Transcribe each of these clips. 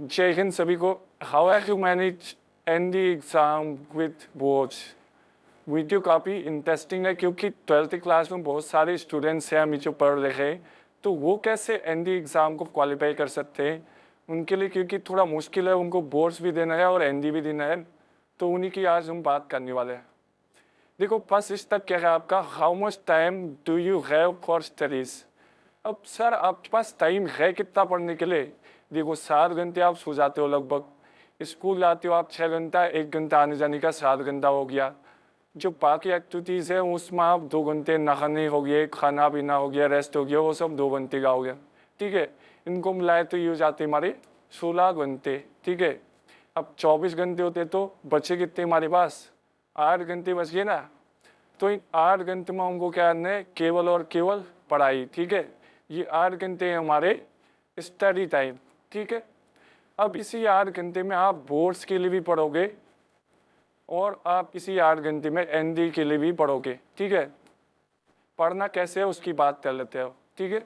जय हिंद सभी को। How have you manage ND exam with boards? Video काफ़ी इंटरेस्टिंग है क्योंकि 12th क्लास में बहुत सारे स्टूडेंट्स हैं अभी जो पढ़ रहे हैं, तो वो कैसे एनडी एग्ज़ाम को क्वालिफाई कर सकते हैं उनके लिए, क्योंकि थोड़ा मुश्किल है, उनको बोर्ड्स भी देना है और एनडी भी देना है, तो उन्हीं की आज हम बात करने वाले हैं। देखो, फर्स्ट स्टेप क्या है आपका, how much time do you have for studies. अब सर आपके पास टाइम है कितना पढ़ने के लिए? देखो, 7 घंटे आप सो जाते हो लगभग, स्कूल जाते हो आप 6 घंटा, 1 घंटा आने जाने का 7 घंटा हो गया। जो बाकी एक्टिविटीज़ है उसमें आप 2 घंटे, नहाने हो गए, खाना पीना हो गया, रेस्ट हो गया, वो सब 2 घंटे का हो गया। ठीक है, इनको मिलाए तो ये हो जाते हमारे 16 घंटे। ठीक है, अब 24 घंटे होते तो बचे कितने हमारे पास? 8 घंटे बच गए ना। तो इन 8 घंटे में हमको क्या करना है? केवल और केवल पढ़ाई। ठीक है, ये 8 घंटे हमारे स्टडी टाइम। ठीक है, अब इसी 8 घंटे में आप बोर्ड्स के लिए भी पढ़ोगे और आप इसी 8 घंटे में एनडी के लिए भी पढ़ोगे। ठीक है, पढ़ना कैसे है उसकी बात कर लेते हो। ठीक है,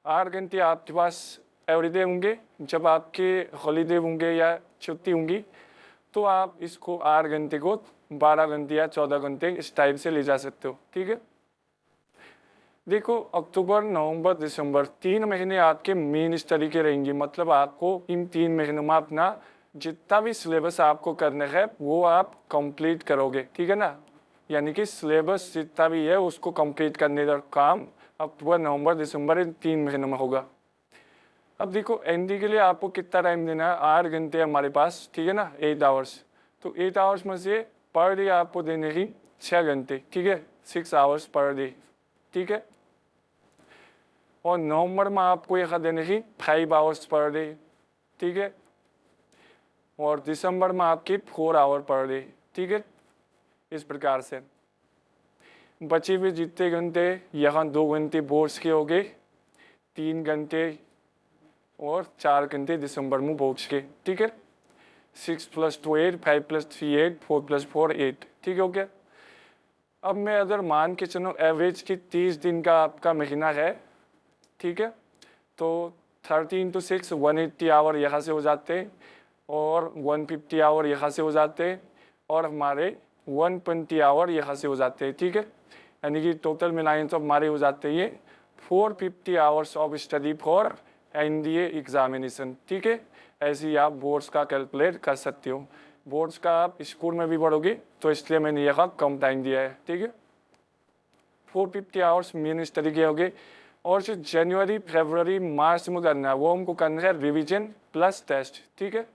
8 घंटे आपके पास एवरीडे होंगे, जब आपके हॉलीडे होंगे या छुट्टी होंगी तो आप इसको 8 घंटे को 12 घंटे या 14 घंटे इस टाइप से ले जा सकते हो। ठीक है, देखो, अक्टूबर, नवंबर, दिसंबर 3 महीने आपके मेन स्टडी के रहेंगे, मतलब आपको इन 3 महीनों में अपना जितना भी सिलेबस आपको करना है वो आप कंप्लीट करोगे। ठीक है ना, यानी कि सिलेबस जितना भी है उसको कंप्लीट करने का काम अक्टूबर, नवंबर, दिसंबर इन 3 महीनों में होगा। अब देखो, एनडी के लिए आपको कितना टाइम देना है? 8 घंटे हमारे पास, ठीक है ना, 8 आवर्स। तो 8 आवर्स में से पर डे आपको देने ही 6 घंटे। ठीक है, 6 आवर्स पर डे। ठीक है, और नवंबर में आपको यह देने की 5 आवर्स पर डे। ठीक है, और दिसंबर में आपकी 4 आवर पर डे। ठीक है, इस प्रकार से बचे हुए जितने घंटे, यहाँ 2 घंटे बोर्ड्स के हो गए, 3 घंटे और 4 घंटे दिसंबर में बोर्ड्स के। ठीक है, 6 + 2 8, 5 + 3 8, 4 + 4 8। ठीक है, ओके। अब मैं अगर मान के चलो एवरेज की 30 दिन का आपका महीना है, ठीक है, तो 13 × 6 180 आवर यहाँ से हो जाते हैं और 150 आवर यहाँ से हो जाते हैं और हमारे 120 आवर यहाँ से हो जाते हैं। ठीक है, यानी कि टोटल मिलाएं तो हमारे हो जाते हैं 450 hours of study for NDA examination. ठीक है, ऐसे ही आप बोर्ड्स का कैलकुलेट कर सकते हो। बोर्ड्स का आप स्कूल में भी पढ़ोगे तो इसलिए मैंने यहाँ कम टाइम दिया है। ठीक है, 450 आवर्स मेन स्टडी के हो गए, और जो जनवरी, फरवरी, मार्च में करना है वो हमको करना है रिवीजन प्लस टेस्ट। ठीक है,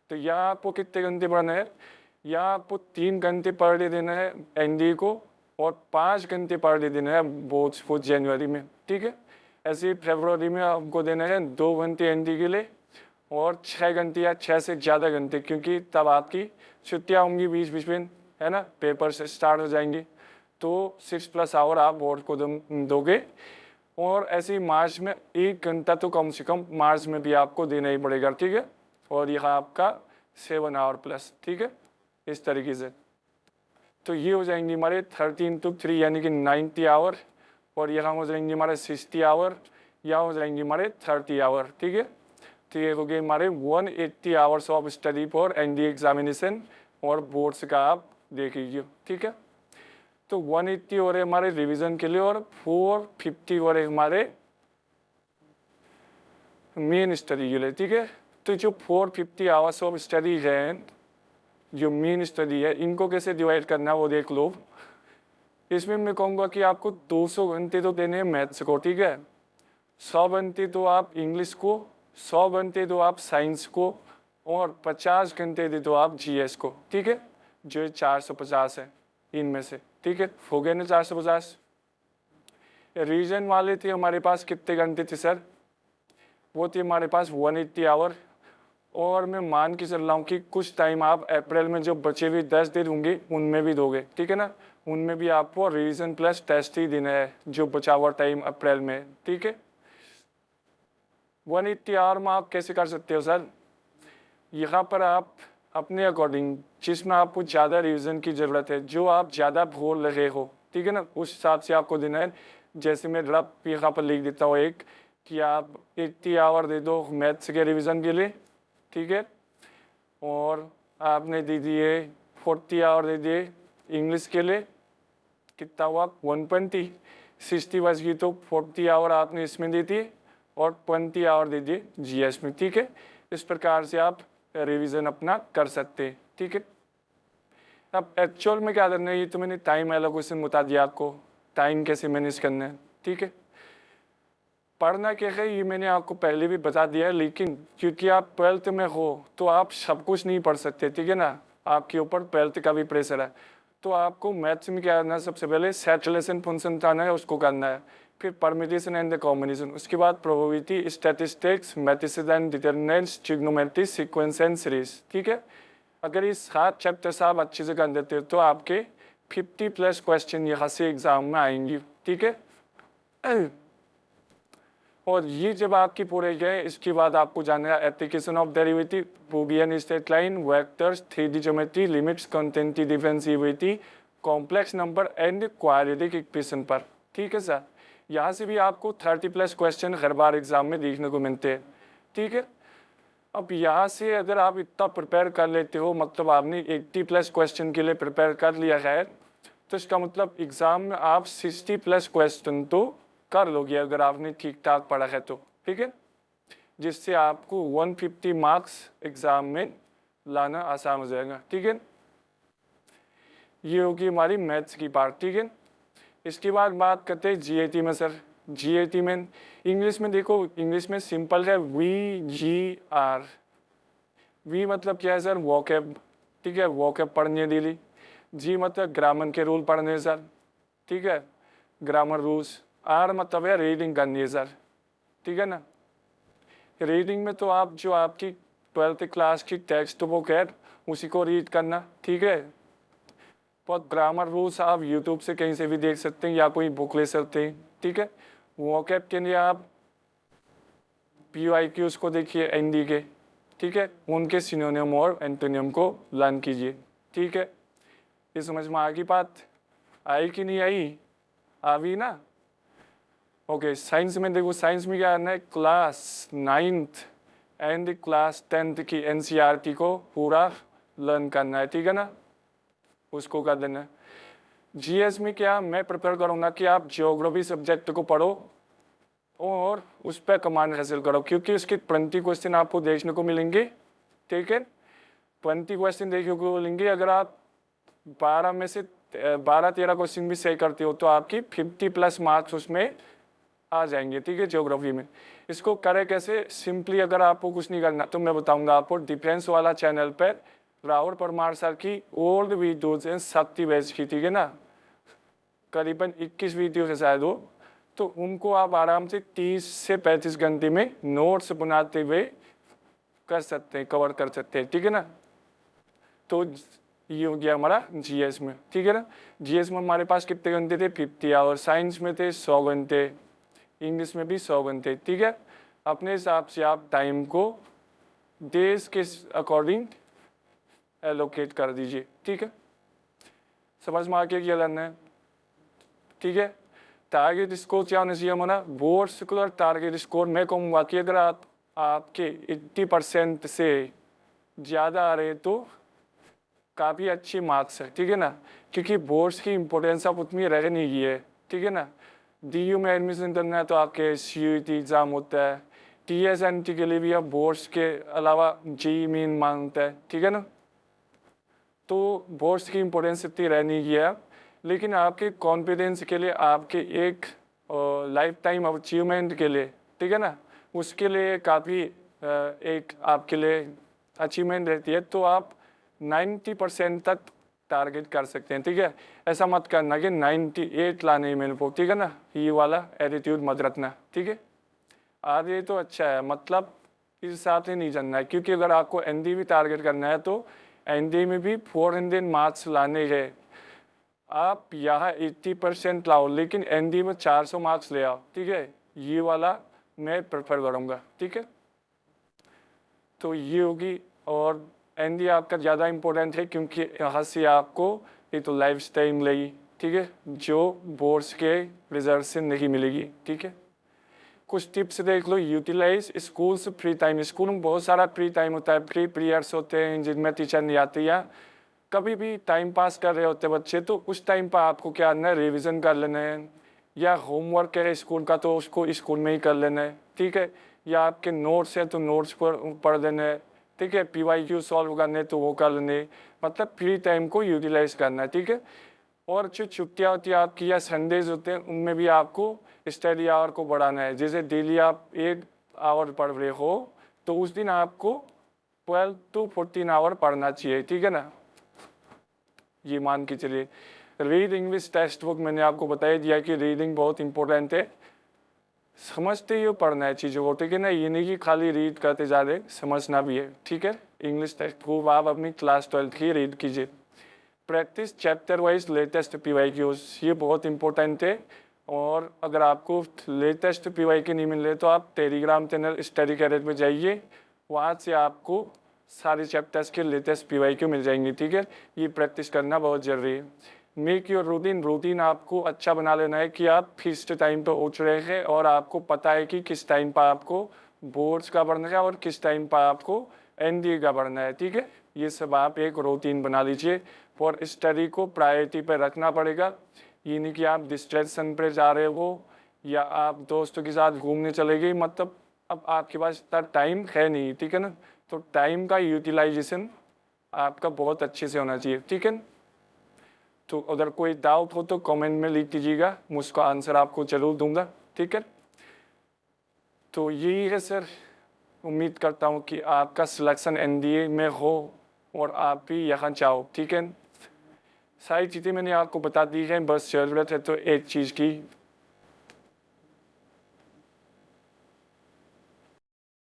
तो यहाँ आपको कितने घंटे पढ़ना है? यहाँ आपको 3 घंटे पर डे देना है एनडी को और 5 घंटे पर डे देना है बोर्ड्स फॉर जनवरी में। ठीक है, ऐसे ही फरवरी में आपको देना है 2 घंटे एनडी के लिए और 6 घंटे या 6 से ज़्यादा घंटे, क्योंकि तब आपकी छुट्टियाँ होंगी बीच बीच में, है ना, पेपर से स्टार्ट हो जाएंगे, तो 6+ आवर आप बोर्ड को दोगे। और ऐसे ही मार्च में 1 घंटा तो कम से कम मार्च में भी आपको देना ही पड़ेगा। ठीक है, और यह आपका 7 आवर प्लस। ठीक है, इस तरीके से तो ये हो जाएंगे हमारे 13 × 3 यानी कि 90 आवर, और यहाँ हो जाएंगे हमारे 60 आवर, यहाँ हो जाएंगे हमारे 30 आवर। ठीक है, तो ये हो गए हमारे 180 hours of study for ND examination और बोर्ड्स का आप देख लीजिए। ठीक है, तो 180 हो रहे हमारे रिवीजन के लिए और 450 हो रहे हमारे मेन स्टडी के लिए। ठीक है, तो जो 450 आवर्स ऑफ स्टडी है, जो मेन स्टडी है, इनको कैसे डिवाइड करना है वो देख लो। इसमें मैं कहूँगा कि आपको 200 घंटे तो देने हैं मैथ्स को। ठीक है, 100 घंटे तो आप इंग्लिश को, 100 घंटे तो आप साइंस को और 50 घंटे दे दो आप जीएस को। ठीक है, जो 450 है इनमें से। ठीक है, हो गए ना 450। रीजन वाले थे हमारे पास कितने घंटे थे सर? वो थे हमारे पास 180 आवर, और मैं मान के चल रहा हूँ कि कुछ टाइम आप अप्रैल में जो बचे हुए 10 दिन होंगे उनमें भी दोगे। ठीक है ना, उनमें भी आपको रिवीजन प्लस टेस्ट ही देना है जो बचा हुआ टाइम अप्रैल में। ठीक है, 180 आवर में आप कैसे कर सकते हो सर? यहाँ पर आप अपने अकॉर्डिंग, जिसमें आपको ज़्यादा रिवीजन की ज़रूरत है, जो आप ज़्यादा भूल रहे हो, ठीक है ना, उस हिसाब से आपको देना है। जैसे मैं रफ यहाँ पर लिख देता हूँ एक, कि आप 80 आवर दे दो मैथ्स के रिवीजन के लिए ठीक है। और आपने दे दिए 40 आवर दे दिए इंग्लिश के लिए, कितना हुआ 120, 60 बच गई तो 40 आवर आपने इसमें दे दिए और 20 आवर दे दिए जीएस में, ठीक है। इस प्रकार से आप रिवीजन अपना कर सकते हैं, ठीक है। अब एक्चुअल में क्या करना है, ये तो मैंने टाइम एलोकेशन बता दिया आपको, टाइम कैसे मैनेज करना है, ठीक है। पढ़ना क्या है ये मैंने आपको पहले भी बता दिया है, लेकिन क्योंकि आप 12th में हो तो आप सब कुछ नहीं पढ़ सकते, ठीक है ना, आपके ऊपर 12th का भी प्रेशर है। तो आपको मैथ्स में क्या करना है, सबसे पहले सैचुरेशन फंक्शन आना है, उसको करना है, फिर परम्यूटेशन एंड द कॉम्बिनेशन, उसके बाद probability, statistics, maths and determinants, trigonometry, sequence and series, ठीक है। अगर ये 7 चैप्टर्स आप अच्छे से कर देते हो तो आपके 50+ क्वेश्चन यहाँ से एग्जाम में आएंगी, ठीक है। और ये जब आपकी पूरे गए, इसके बाद आपको जानना है application of derivative, Boolean straight line, vectors, 3D geometry, limits, continuity, differentiability, complex number and quadratic equation पर, ठीक है सर। यहाँ से भी आपको 30+ क्वेश्चन हर बार एग्जाम में देखने को मिलते हैं, ठीक है। अब यहाँ से अगर आप इतना प्रिपेयर कर लेते हो, मतलब आपने 80+ क्वेश्चन के लिए प्रिपेयर कर लिया है, तो इसका मतलब एग्जाम में आप 60+ क्वेश्चन तो कर लोगे अगर आपने ठीक ठाक पढ़ा है तो, ठीक है, जिससे आपको 150 मार्क्स एग्जाम में लाना आसान हो जाएगा, ठीक है। ये होगी हमारी मैथ्स की पार्ट, ठीक है। इसके बाद बात करते हैं जीएटी में सर। जीएटी में इंग्लिश में देखो, इंग्लिश में सिंपल है VGR। वी मतलब क्या है सर, वोकैब, ठीक है, वोकैब पढ़ने डेली। जी मतलब ग्रामर के रूल पढ़ने सर, ठीक है, ग्रामर रूल्स। आर मतलब है रीडिंग करनी है सर, ठीक है ना। रीडिंग में तो आप जो आपकी 12th क्लास की टेक्स्ट बुक है उसी को रीड करना, ठीक है। बहुत ग्रामर रूल्स आप यूट्यूब से कहीं से भी देख सकते हैं या कोई बुक ले सकते हैं, ठीक है। वोकैब के लिए आप PYQs को देखिए एनडी के, ठीक है, उनके सिनोनियम और एंटोनियम को लर्न कीजिए, ठीक है। ये समझ में आ गई बात, आई कि नहीं आई, आ गई ना। ओके, साइंस में देखो, साइंस में क्या करना है, class 9th and class 10th की NCERT को पूरा लर्न करना है, ठीक है ना, उसको कर देना है। जीएस में क्या मैं प्रिपेयर करूँगा कि आप ज्योग्राफी सब्जेक्ट को पढ़ो और उस पर कमांड हासिल करो, क्योंकि उसके 20 क्वेश्चन आपको देखने को मिलेंगे, ठीक है। 20 क्वेश्चन देखने को मिलेंगे, अगर आप 12 में से 12-13 क्वेश्चन भी सही करते हो तो आपकी 50+ मार्क्स उसमें आ जाएंगे, ठीक है, ज्योग्राफी में। इसको करें कैसे, सिंपली अगर आपको कुछ नहीं करना तो मैं बताऊंगा आपको, डिफेंस वाला चैनल पर राहुल परमार सर की ओल्ड वीडियोज हैं 70 बैच की, ठीक है ना, करीबन 21 वीडियो है शायद वो, तो उनको आप आराम से 30 से 35 घंटे में नोट्स बनाते हुए कर सकते हैं, कवर कर सकते हैं, ठीक है ना। तो ये हो गया हमारा जीएस में, ठीक है ना। जीएस में हमारे पास कितने घंटे थे, 50 आवर। साइंस में थे 100 घंटे, इंग्लिश में भी 100 घंटे, ठीक है। अपने हिसाब से आप टाइम को डेज के अकॉर्डिंग एलोकेट कर दीजिए, ठीक है। समझ में आके क्या करना है, ठीक है। टारगेट स्कोर क्या होना चाहिए हमारा, बोर्ड सर्कुलर टारगेट स्कोर मैं कहूँगा कि अगर आपके 80% से ज़्यादा आ रहे तो काफ़ी अच्छी मार्क्स है, ठीक है ना, क्योंकि बोर्ड्स की इम्पोर्टेंस अब उतनी रह नहीं गई है, ठीक है ना। DU में एडमिशन करना है तो आपके CUET एग्ज़ाम होता है, TSNT के लिए भी अब बोर्ड्स के अलावा JEE मेन मांगता है, ठीक है ना। तो बोर्ड्स की इम्पोर्टेंस इतनी रह नहीं गई है, लेकिन आपके कॉन्फिडेंस के लिए, आपके एक लाइफ टाइम अचीवमेंट के लिए, ठीक है ना, उसके लिए काफ़ी एक आपके लिए अचीवमेंट रहती है, तो आप 90% तक टारगेट कर सकते हैं, ठीक है। ऐसा मत करना कि 98 लाने ही मेरे को, ठीक है ना, ये वाला एटीट्यूड मत रखना, ठीक है। आगे तो अच्छा है, मतलब इस हिसाब से नहीं चलना है, क्योंकि अगर आपको ND भी टारगेट करना है तो ND में भी 400 मार्क्स लाने हैं। आप यहाँ 80% लाओ, लेकिन ND में 400 मार्क्स ले आओ, ठीक है, ये वाला मैं प्रेफर करूँगा, ठीक है। तो ये होगी, और ND आपका ज़्यादा इम्पोर्टेंट है क्योंकि यहाँ से आपको ये तो लाइफ स्टाइल मिलेगी, ठीक है, जो बोर्ड्स के रिजल्ट से नहीं मिलेगी, ठीक है। कुछ टिप्स देख लो। यूटिलाइज स्कूल से फ्री टाइम। स्कूल में बहुत सारा फ्री टाइम होता है, फ्री पीरियड्स होते हैं जिनमें टीचर नहीं आती, या कभी भी टाइम पास कर रहे होते बच्चे, तो उस टाइम पर आपको क्या करना है, रिविज़न कर लेना है, या होमवर्क है स्कूल का तो उसको स्कूल में ही कर लेना है, ठीक है। या आपके नोट्स हैं तो नोट्स पर पढ़ लेना है, ठीक है। PYQ सॉल्व करने तो वो कर लेने, मतलब फ्री टाइम को यूटिलाइज करना है, ठीक है। और जो छुट्टियाँ होती है आपकी या संडेज होते हैं, उनमें भी आपको स्टडी आवर को बढ़ाना है। जैसे डेली आप 8 आवर पढ़ रहे हो तो उस दिन आपको 12 to 14 आवर पढ़ना चाहिए, ठीक है ना। ये मान के चलिए। रीड इंग्लिश टेक्स्ट बुक मैंने आपको बता दिया कि रीडिंग बहुत इंपॉर्टेंट है, समझते ही पढ़ना है चीज़ों को, ठीक है ना। ये नहीं कि खाली रीड करते जा रहे, समझना भी है, ठीक है। इंग्लिश टेक्स्ट बुक आप अपनी क्लास 12 की रीड कीजिए। Practice chapter wise latest PYQs, ये बहुत इंपॉर्टेंट है। और अगर आपको लेटेस्ट PYQ नहीं मिल रहे तो आप टेलीग्राम चैनल स्टडी कैरेट में जाइए, वहाँ से आपको सारे चैप्टर्स के लेटेस्ट PYQ मिल जाएंगे, ठीक है। ये प्रैक्टिस करना बहुत ज़रूरी है। मेक योर रूटीन आपको अच्छा बना लेना है कि आप फिक्स्ड टाइम पर उठ रहे हैं और आपको पता है कि किस टाइम पर आपको बोर्ड्स का पढ़ना है और किस टाइम पर आपको ND का पढ़ना है, ठीक है। ये सब आप एक रूटीन बना लीजिए और स्टडी को प्रायोरिटी पर रखना पड़ेगा। ये नहीं कि आप डिस्ट्रैक्शन पर जा रहे हो या आप दोस्तों के साथ घूमने चले गए, मतलब अब आपके पास इतना टाइम है नहीं, ठीक है ना। तो टाइम का यूटिलाइजेशन आपका बहुत अच्छे से होना चाहिए, ठीक है। तो अगर कोई डाउट हो तो कमेंट में लिख दीजिएगा, मुझको आंसर आपको जरूर दूंगा, ठीक है। तो यही है सर, उम्मीद करता हूँ कि आपका सिलेक्शन NDA में हो और आप भी यहाँ चाहो, ठीक है। सारी चीज़ें मैंने आपको बता दी हैं, बस ज़रूरत है तो एक चीज़ की,